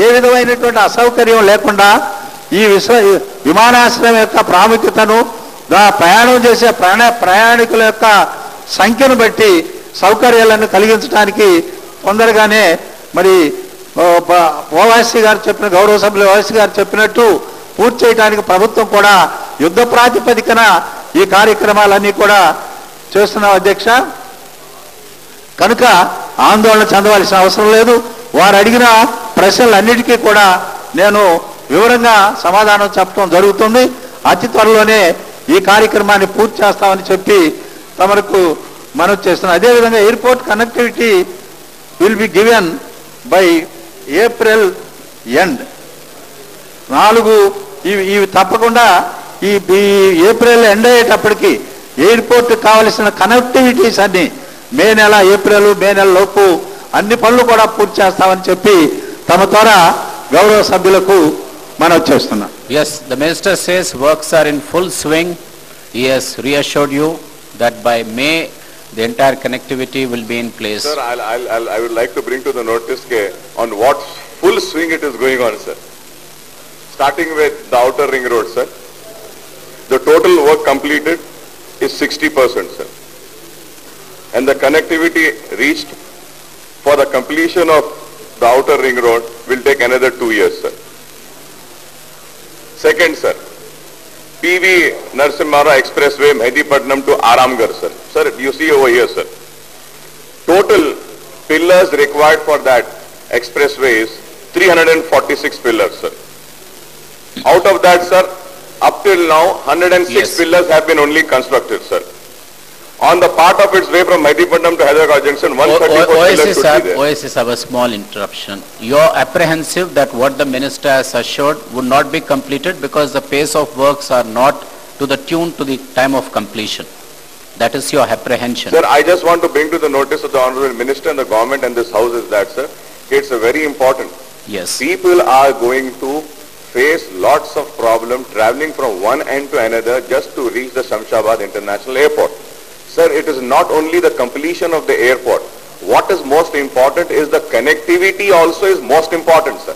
ఏ విధమైనటువంటి అసౌకర్యం లేకుండా ఈ విమానాశ్రయం యొక్క ప్రాముఖ్యతను ప్రయాణం చేసే ప్రయాణికుల యొక్క సంఖ్యను బట్టి సౌకర్యాలను కలిగించడానికి తొందరగానే మరి ఓవైసీ గారు చెప్పిన గౌరవ సభ్యులు ఓవైసీ గారు చెప్పినట్టు పూర్తి చేయడానికి ప్రభుత్వం కూడా యుద్ధ ప్రాతిపదికన ఈ కార్యక్రమాలన్నీ కూడా చేస్తున్నాం అధ్యక్ష. కనుక ఆందోళన చెందవలసిన అవసరం లేదు. వారు అడిగిన ప్రశ్నలన్నిటికీ కూడా నేను వివరంగా సమాధానం చెప్పడం జరుగుతుంది. అతి త్వరలోనే ఈ కార్యక్రమాన్ని పూర్తి చేస్తామని చెప్పి తమకు మనవి చేస్తున్నాం. అదేవిధంగా airport connectivity will be given by April end. 4 ఇవి తప్పకుండా ఈ ఏప్రిల్ ఎండ్ అయ్యేటప్పటికి ఎయిర్పోర్ట్ కావలసిన కనెక్టివిటీస్ అన్ని మే నెల లోపు అన్ని పనులు కూడా పూర్తి చేస్తామని చెప్పి తమ ద్వారా గౌరవ సభ్యులకు మనవి చేస్తున్నాం. Yes, the minister says works are in full swing. He has reassured you that by May the entire connectivity will be in place. Sir, I would like to bring to the notice on what full swing it is going on, sir. Starting with the outer ring road, sir. The total work completed is 60%, sir. And the connectivity reached for the completion of the outer ring road will take another 2 years, sir. Second, sir, PV Narasimha Rao Expressway, Mehdipatanam to Aramgarh, sir. Sir, you see over here, sir. Total pillars required for that expressway is 346 pillars, sir. Out of that, sir, up till now, 106 pillars have been only constructed, sir. On the part of its way from Mehdipatanam to Hyderabad Junction, 134 pillars should be there. OSS have a small interruption. You're apprehensive that what the minister has assured would not be completed because the pace of works are not to the tune to the time of completion. That is your apprehension. Sir, I just want to bring to the notice of the Honorable Minister and the government and this house is that, sir, it's a very important. Yes. People are going to face lots of problem traveling from one end to another just to reach the Shamshabad International Airport. Sir, it is not only the completion of the airport. What is most important is the connectivity also is most important, sir.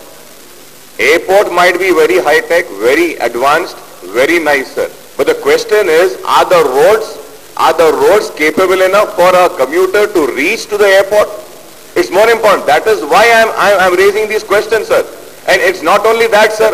Airport might be very high-tech, very advanced, very nice, sir. But the question is, are the roads capable enough for a commuter to reach to the airport? It's more important. That is why I'm raising these questions, sir. And it's not only that, sir.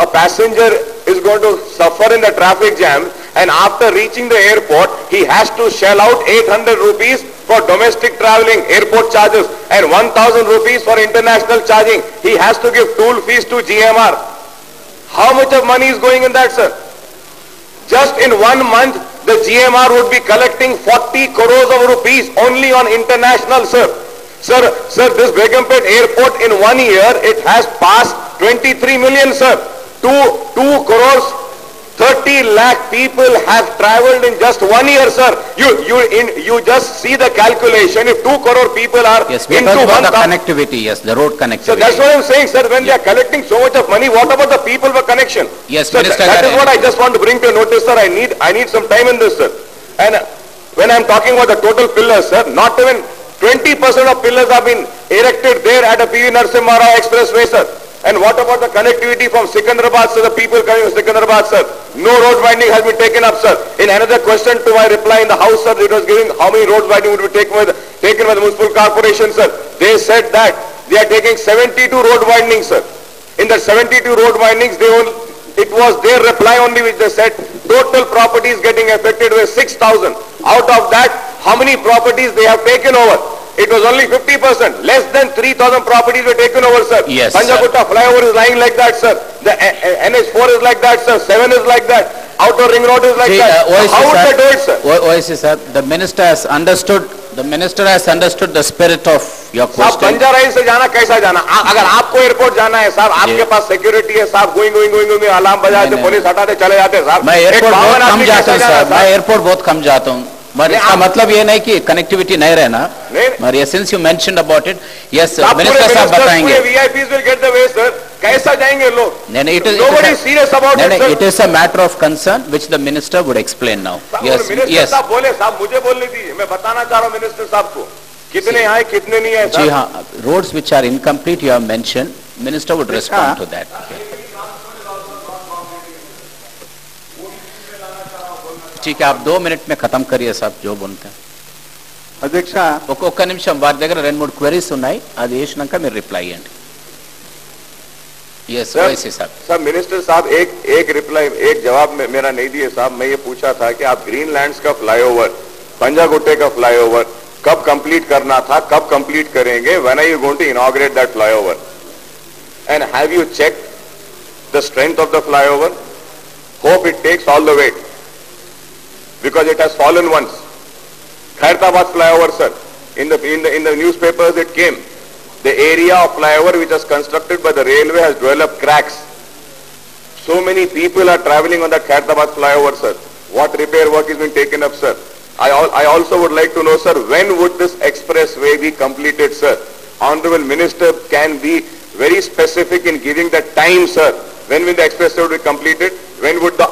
A passenger is going to suffer in the traffic jam, and after reaching the airport, he has to shell out 800 rupees for domestic traveling, airport charges, and 1000 rupees for international charging. He has to give toll fees to GMR. How much of money is going in that, sir? Just in 1 month, the GMR would be collecting 40 crores of rupees only on international, sir. Sir, this Begumpet airport in 1 year, it has passed 23 million, sir. 2 crores, 30 lakh people have traveled in just 1 year, sir. You just see the calculation. If 2 crore people are into the connectivity, yes, the road connectivity. So that's what I'm saying, sir. When they are collecting so much of money, what about the people for connection? Yes, sir, Minister. That is what I just want to bring to your notice, sir. I need some time in this, sir. And when I'm talking about the total pillars, sir, not even 20% of pillars have been erected there at a PV Narasimha Rao Expressway, sir. And what about the connectivity from Secunderabad, sir, the people coming from Secunderabad, sir? No road widening has been taken up, sir. In another question to my reply in the House, sir, it was giving how many road widening would be taken by the municipal corporation, sir. They said that they are taking 72 road widenings, sir. In the 72 road widenings, it was their reply only which they said total properties getting affected were 6,000. Out of that, how many properties they have taken over? It was only 50%. Less than 3,000 properties were taken over, sir. Yes, Panjagutta flyover is lying like that, sir. The NH4 is like that, sir. 7 is like that. Outer ring road is like that. How would they do it, sir? OSC, sir, the minister has understood the spirit of your question. साहब बंजाराई से जाना कैसा जाना? अगर आपको airport जाना है साहब, आपके पास सिक्योरिटी है साहब, गोइंग अलार्म बजाते, पुलिस हटाते चले जाते साहब. मैं एयरपोर्ट बहुत कम जाता हूँ सर. मैं एयरपोर्ट बहुत कम जाता हूँ. पर इसका मतलब ये नहीं कि कनेक्टिविटी नहीं रहना. पर since you mentioned about it, yes, minister साहब बताएंगे. VIPs will get the way, sir. कैसा जाएंगे लोग? नहीं, nobody is serious about it, sir. It is a matter of concern which the minister would explain now. Yes, minister साहब बोले साहब मुझे बोलने दीजिए. मैं बताना चाह रहा हूँ मिनिस्टर साहब को कितने आए कितने नहीं आए. जी हाँ, roads which are incomplete you have mentioned. Minister would respond to that. ठीक है, आप 2 मिनट में खत्म करिए साहब जो बोलते हैं. అధ్యక్ష ఒక్క నిమిషం, వారి దగ్గర 2-3 క్వెరీస్ ఉన్నాయి, అది వేసినాక మీరు రిప్లై ఇవ్వండి. यस वैसे साहब. सर मिनिस्टर साहब एक रिप्लाई, एक जवाब मेरा नहीं दिए साहब. मैं ये पूछा था कि आप ग्रीनलैंड्स का फ्लाईओवर, पंजागुट्टे का फ्लाईओवर कब कंप्लीट करना था, कब कंप्लीट करेंगे? When are you going to inaugurate that flyover? And have you checked the strength of the flyover? Hope it takes all the weight because it has fallen once. Khairatabad flyover, sir, in the newspapers it came. The area of flyover which was constructed by the railway has developed cracks. So many people are traveling on that Khairatabad flyover, sir. What repair work is being taken up, sir? I also would like to know, sir, when would this expressway be completed, sir? Honorable Minister can be very specific in giving the time, sir. When will the expressway be completed? When would the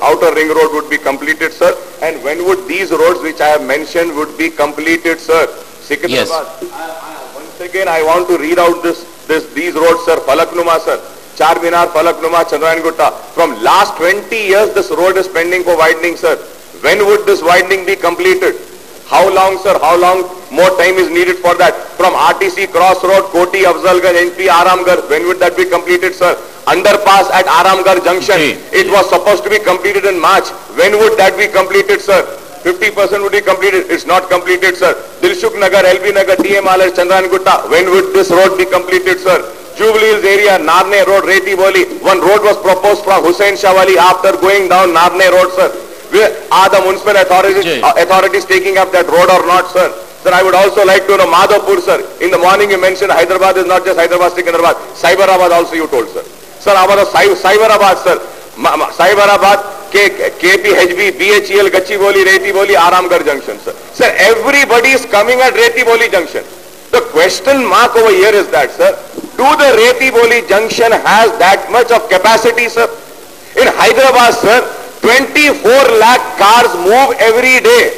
outer ring road would be completed, sir? And when would these roads which I have mentioned would be completed, sir? Secunderabad. Yes. Once again, I want to read out these roads, sir. Falaknuma, sir. Charminar, Falaknuma, Chandrayana-Gutta. From last 20 years, this road is pending for widening, sir. When would this widening be completed? How long, sir? How long more time is needed for that? From RTC Crossroad, Koti, Afzalganj, NP, Aramgarh, when would that be completed, sir? Underpass at Aramgarh Junction, it was supposed to be completed in March. When would that be completed, sir? 50% would be completed. It's not completed, sir. Dilshuk Nagar, LB Nagar, TM Alaj, Chandrayana-Gutta, when would this road be completed, sir? Jubilee Hills area, Narne Road, Reti Boli, one road was proposed from Hussain Shawali after going down Narne Road, sir. Are the municipal authorities taking up that road or not, sir? Sir, I would also like to know Madhavpur, sir. In the morning you mentioned Hyderabad is not just Hyderabad, Secunderabad. Cyberabad also you told, sir. Sir, our Cyberabad, sir. Cyberabad, KPHB, BHEL, Gachibowli, Retiboli, Aramgarh Junction, sir. Sir, everybody is coming at Retiboli Junction. The question mark over here is that, sir, do the Retiboli Junction has that much of capacity, sir? In Hyderabad, sir, 24 lakh cars move every day.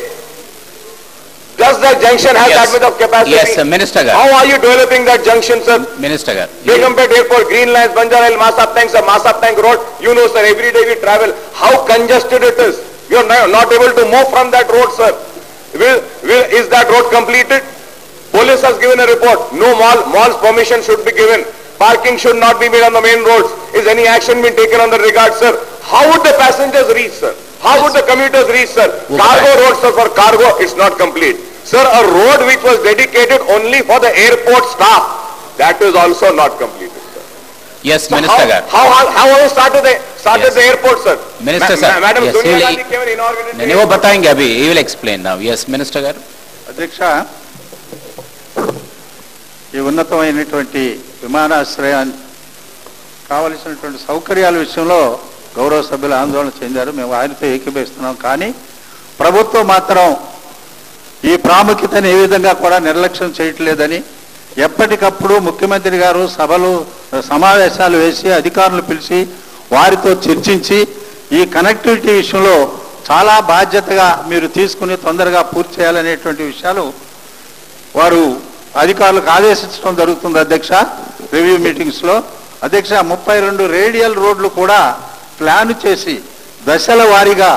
Does that junction have that much of capacity? Yes, sir. Minister Gar. How are you developing that junction, sir? Minister Gar. Begumpet Airport, Green Lines, Banjara Hill, Masab Tank, sir, Masab Tank Road. You know, sir, every day we travel. How congested it is. You are not able to move from that road, sir. Is that road completed? Police has given a report. No malls permission should be given. Parking should not be made on the main roads. Is any action been taken on that regard, sir? How would the passengers reach, sir? How would the commuters reach, sir? Cargo road, sir, for cargo, it's not complete. Sir, a road which was dedicated only for the airport staff, that is also not completed, sir. Yes, so Minister Gar. How have you started the airport, sir? Minister sir. Madam, yes, Sonia Gandhi came and inaugurated. नहीं वो बताएंगे अभी. He will explain now. Yes, Minister Gar. అధ్యక్ష, ఈ ఉన్నతమైనటువంటి విమానాశ్రయాన్ని కావలసినటువంటి సౌకర్యాల విషయంలో గౌరవ సభ్యులు ఆందోళన చెందారు. మేము ఆయనతో ఏకీభవిస్తున్నాం. కానీ ప్రభుత్వం మాత్రం ఈ ప్రాముఖ్యతను ఏ విధంగా కూడా నిర్లక్ష్యం చేయట్లేదని ఎప్పటికప్పుడు ముఖ్యమంత్రి గారు సమావేశాలు వేసి అధికారులు పిలిచి వారితో చర్చించి ఈ కనెక్టివిటీ విషయంలో చాలా బాధ్యతగా మీరు తీసుకుని తొందరగా పూర్తి చేయాలనేటువంటి విషయాలు వారు అధికారులకు ఆదేశించడం జరుగుతుంది. అధ్యక్ష, రివ్యూ మీటింగ్స్లో అధ్యక్ష 32 రేడియల్ రోడ్లు కూడా ప్లాన్ చేసి దశల వారీగా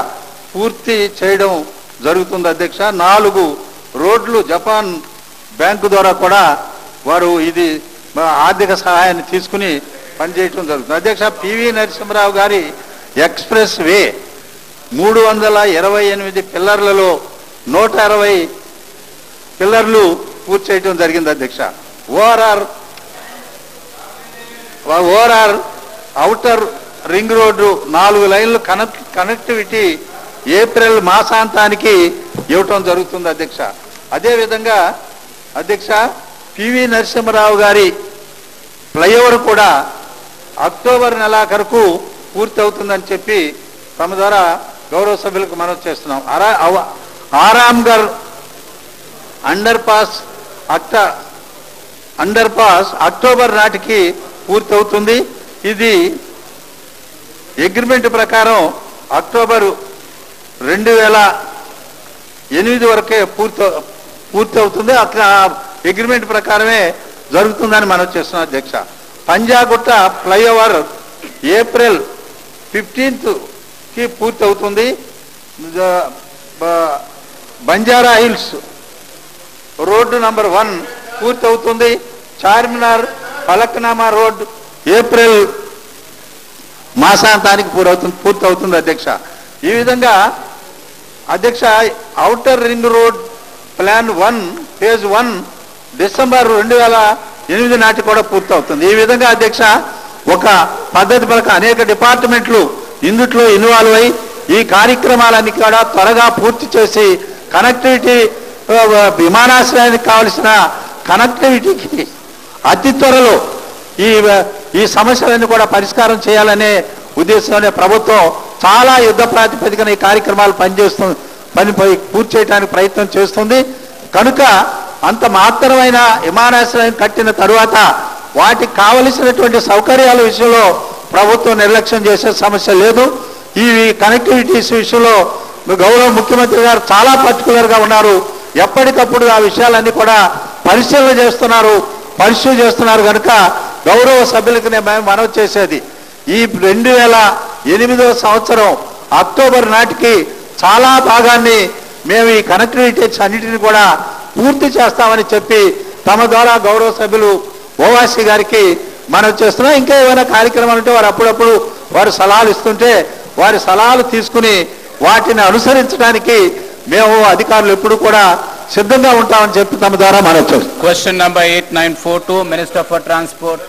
పూర్తి చేయడం జరుగుతుంది. అధ్యక్ష, 4 రోడ్లు జపాన్ బ్యాంకు ద్వారా కూడా వారు ఇది ఆర్థిక సహాయాన్ని తీసుకుని పనిచేయడం జరుగుతుంది. అధ్యక్ష, పివి నరసింహరావు గారి ఎక్స్ప్రెస్ వే 328 పిల్లర్లలో 160 పిల్లర్లు పూర్తి చేయడం జరిగింది. అధ్యక్ష, ఓఆర్ఆర్ ఔటర్ రింగ్ రోడ్డు 4 లైన్లు కనెక్టివిటీ ఏప్రిల్ మాసాంతానికి ఇవ్వటం జరుగుతుంది. అధ్యక్ష, అదేవిధంగా అధ్యక్ష పివి నరసింహరావు గారి ఫ్లైఓవర్ కూడా అక్టోబర్ నెలాఖరుకు పూర్తి అవుతుందని చెప్పి తమ ద్వారా గౌరవ సభ్యులకు మనవి చేస్తున్నాం. ఆరాంఘర్ అండర్ పాస్ అక్టోబర్ నాటికి పూర్తి అవుతుంది. ఇది అగ్రిమెంట్ ప్రకారం అక్టోబర్ 2008 వరకే పూర్తి అవుతుంది. అట్లా అగ్రిమెంట్ ప్రకారమే జరుగుతుందని మనం చేస్తున్నాం. అధ్యక్ష, పంజాగుట్ట ఫ్లైఓవర్ ఏప్రిల్ 15th పూర్తి అవుతుంది. బంజారా హిల్స్ రోడ్డు నంబర్ 1 పూర్తి అవుతుంది. చార్మినార్ ఫలక్నామా రోడ్ ఏప్రిల్ మాసాంతానికి పూర్తి అవుతుంది అధ్యక్ష. ఈ విధంగా అధ్యక్ష outer ring road plan 1 phase 1 December 2008 నాటి కూడా పూర్తి అవుతుంది. ఈ విధంగా అధ్యక్ష ఒక పద్ధతి పలక అనేక డిపార్ట్మెంట్లు ఇందుట్లో ఇన్వాల్వ్ అయి ఈ కార్యక్రమాలన్నీ కూడా త్వరగా పూర్తి చేసి కనెక్టివిటీ విమానాశ్రయానికి కావలసిన కనెక్టివిటీకి అతి త్వరలో ఈ సమస్యలన్నీ కూడా పరిష్కారం చేయాలనే ఉద్దేశంలోనే ప్రభుత్వం చాలా యుద్ధ ప్రాతిపదికన ఈ కార్యక్రమాలు పూర్తి చేయడానికి ప్రయత్నం చేస్తుంది. కనుక అంత మాత్రమైన విమానాశ్రయం కట్టిన తరువాత వాటికి కావలసినటువంటి సౌకర్యాల విషయంలో ప్రభుత్వం నిర్లక్ష్యం చేసే సమస్య లేదు. ఈ కనెక్టివిటీస్ విషయంలో గౌరవ ముఖ్యమంత్రి గారు చాలా పర్టికులర్గా ఉన్నారు. ఎప్పటికప్పుడు ఆ విషయాలన్నీ కూడా పరిశీలన చేస్తున్నారు కనుక గౌరవ సభ్యులకు నేను మనవి చేసేది ఈ 2008 సంవత్సరం అక్టోబర్ నాటికి చాలా భాగాన్ని మేము ఈ కనెక్టివిటీస్ అన్నిటిని కూడా పూర్తి చేస్తామని చెప్పి తమ ద్వారా గౌరవ సభ్యులు ఓవాసీ గారికి మనవి చేస్తున్నాం. ఇంకా ఏమైనా కార్యక్రమాలు ఉంటే వారు అప్పుడప్పుడు వారు సలహాలు ఇస్తుంటే వారి సలహాలు తీసుకుని వాటిని అనుసరించడానికి మేము అధికారులు ఎప్పుడు కూడా సిద్ధంగా ఉంటామని చెప్పి తమ ద్వారా మనవి చేస్తున్నాం. Question number 8942, Minister for Transport.